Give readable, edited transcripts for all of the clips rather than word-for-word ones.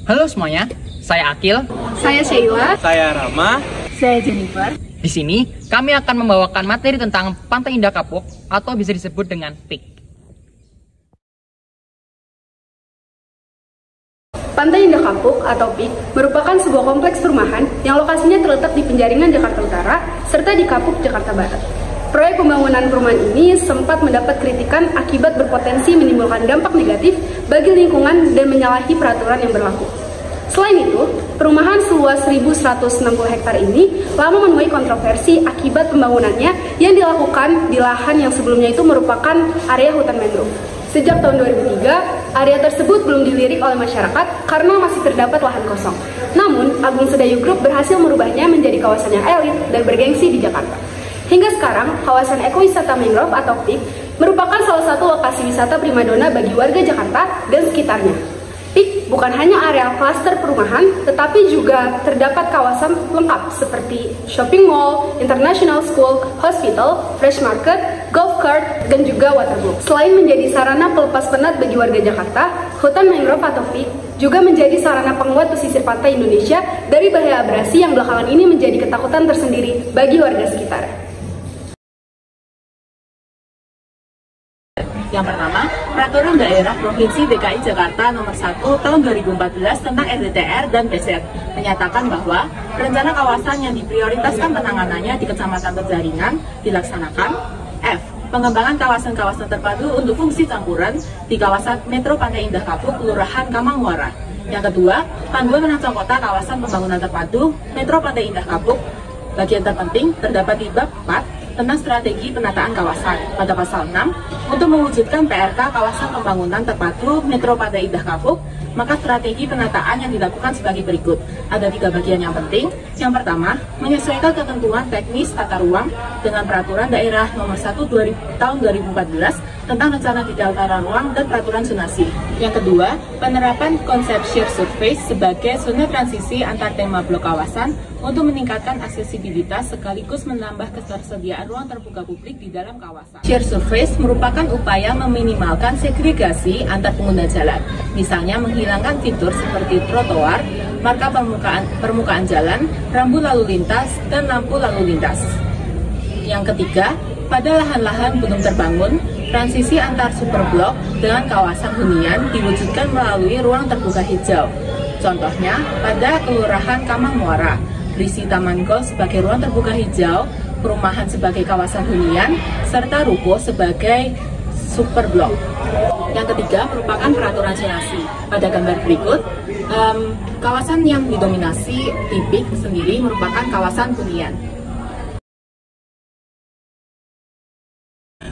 Halo semuanya, saya Akil. Saya Sheila. Saya Rama. Saya Jennifer. Di sini kami akan membawakan materi tentang Pantai Indah Kapuk atau bisa disebut dengan PIK. Pantai Indah Kapuk atau PIK merupakan sebuah kompleks perumahan yang lokasinya terletak di Penjaringan, Jakarta Utara, serta di Kapuk, Jakarta Barat. Proyek pembangunan perumahan ini sempat mendapat kritikan akibat berpotensi menimbulkan dampak negatif bagi lingkungan dan menyalahi peraturan yang berlaku. Selain itu, perumahan seluas 1.160 hektar ini lama menuai kontroversi akibat pembangunannya yang dilakukan di lahan yang sebelumnya itu merupakan area hutan mangrove. Sejak tahun 2003, area tersebut belum dilirik oleh masyarakat karena masih terdapat lahan kosong. Namun, Agung Sedayu Group berhasil merubahnya menjadi kawasan yang elit dan bergengsi di Jakarta. Hingga sekarang, kawasan ekowisata mangrove atau PIK merupakan salah satu lokasi wisata primadona bagi warga Jakarta dan sekitarnya. PIK bukan hanya area klaster perumahan, tetapi juga terdapat kawasan lengkap seperti shopping mall, international school, hospital, fresh market, golf cart, dan juga waterbook. Selain menjadi sarana pelepas penat bagi warga Jakarta, hutan mangrove atau PIK juga menjadi sarana penguat pesisir pantai Indonesia dari bahaya abrasi yang belakangan ini menjadi ketakutan tersendiri bagi warga sekitar. Yang pertama, Peraturan Daerah Provinsi DKI Jakarta Nomor 1 Tahun 2014 tentang RDTR dan BZ menyatakan bahwa rencana kawasan yang diprioritaskan penanganannya di Kecamatan Penjaringan dilaksanakan. F. Pengembangan kawasan-kawasan terpadu untuk fungsi campuran di kawasan Metro Pantai Indah Kapuk, Kelurahan Kamang Muara. Yang kedua, panduan merancang kota kawasan pembangunan terpadu Metro Pantai Indah Kapuk. Bagian terpenting terdapat di bab 4 tentang strategi penataan kawasan pada pasal 6 untuk mewujudkan PRK kawasan pembangunan terpadu Metro Pantai Indah Kapuk, maka strategi penataan yang dilakukan sebagai berikut. Ada 3 bagian yang penting. Yang pertama, menyesuaikan ketentuan teknis tata ruang dengan Peraturan Daerah Nomor 1 Tahun 2014 tentang rencana detail tata ruang dan peraturan zonasi. Yang kedua, penerapan konsep share surface sebagai zona transisi antar tema blok kawasan untuk meningkatkan aksesibilitas sekaligus menambah ketersediaan ruang terbuka publik di dalam kawasan. Share surface merupakan upaya meminimalkan segregasi antar pengguna jalan, misalnya menghilangkan fitur seperti trotoar, marka permukaan jalan, rambu lalu lintas, dan lampu lalu lintas. Yang ketiga, pada lahan-lahan belum terbangun, transisi antar superblok dengan kawasan hunian diwujudkan melalui ruang terbuka hijau. Contohnya, pada Kelurahan Kamang Muara, berisi taman golf sebagai ruang terbuka hijau, perumahan sebagai kawasan hunian, serta ruko sebagai superblok. Yang ketiga merupakan peraturan zonasi. Pada gambar berikut, kawasan yang didominasi PIK sendiri merupakan kawasan hunian.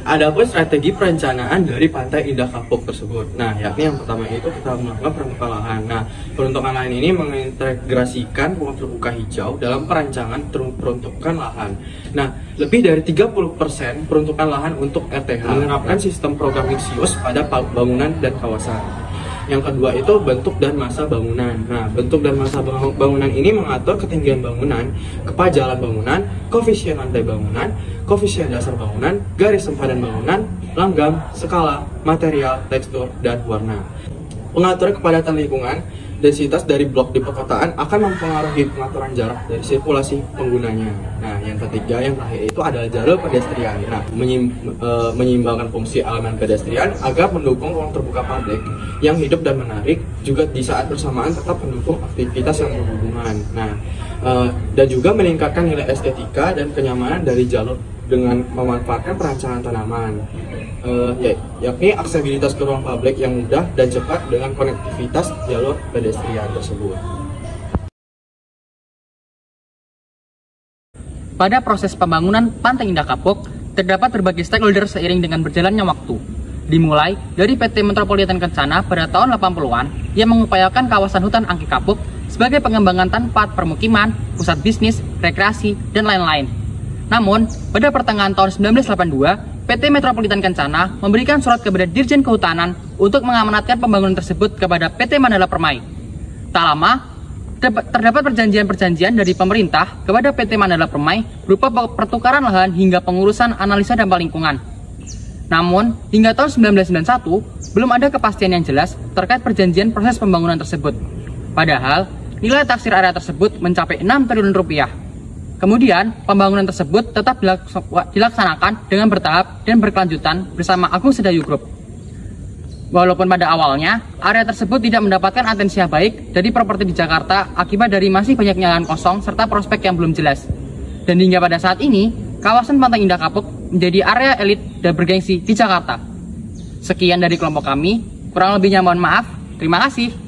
Adapun strategi perencanaan dari Pantai Indah Kapuk tersebut. Nah, yakni yang pertama itu kita melakukan peruntukan lahan. Nah, peruntukan lahan ini mengintegrasikan ruang terbuka hijau dalam perancangan peruntukan lahan. Nah, lebih dari 30% peruntukan lahan untuk RTH menerapkan sistem programisius pada bangunan dan kawasan. Yang kedua itu bentuk dan massa bangunan. Nah, bentuk dan massa bangunan ini mengatur ketinggian bangunan, kepajalan bangunan, koefisien lantai bangunan, koefisien dasar bangunan, garis sempadan bangunan, langgam, skala, material, tekstur, dan warna. Pengaturan kepadatan lingkungan, densitas dari blok di perkotaan akan mempengaruhi pengaturan jarak dari sirkulasi penggunanya. Nah, yang ketiga, yang terakhir itu adalah jalur pedestrian. Nah, menyeimbangkan fungsi elemen pedestrian agar mendukung ruang terbuka publik yang hidup dan menarik, juga di saat bersamaan tetap mendukung aktivitas yang berhubungan. Nah, dan juga meningkatkan nilai estetika dan kenyamanan dari jalur dengan memanfaatkan perancangan tanaman. Yakni aksesibilitas ke ruang publik yang mudah dan cepat dengan konektivitas jalur pedestrian tersebut. Pada proses pembangunan Pantai Indah Kapuk, terdapat berbagai stakeholder seiring dengan berjalannya waktu. Dimulai dari PT Metropolitan Kencana pada tahun 80-an yang mengupayakan kawasan hutan Angke Kapuk sebagai pengembangan tempat permukiman, pusat bisnis, rekreasi, dan lain-lain. Namun, pada pertengahan tahun 1982, PT Metropolitan Kencana memberikan surat kepada Dirjen Kehutanan untuk mengamanatkan pembangunan tersebut kepada PT Mandala Permai. Tak lama, terdapat perjanjian-perjanjian dari pemerintah kepada PT Mandala Permai berupa pertukaran lahan hingga pengurusan analisa dampak lingkungan. Namun, hingga tahun 1991, belum ada kepastian yang jelas terkait perjanjian proses pembangunan tersebut. Padahal, nilai taksir area tersebut mencapai 6 triliun rupiah. Kemudian, pembangunan tersebut tetap dilaksanakan dengan bertahap dan berkelanjutan bersama Agung Sedayu Group. Walaupun pada awalnya, area tersebut tidak mendapatkan atensi yang baik dari properti di Jakarta akibat dari masih banyaknya lahan kosong serta prospek yang belum jelas. Dan hingga pada saat ini, kawasan Pantai Indah Kapuk menjadi area elit dan bergengsi di Jakarta. Sekian dari kelompok kami, kurang lebihnya mohon maaf. Terima kasih.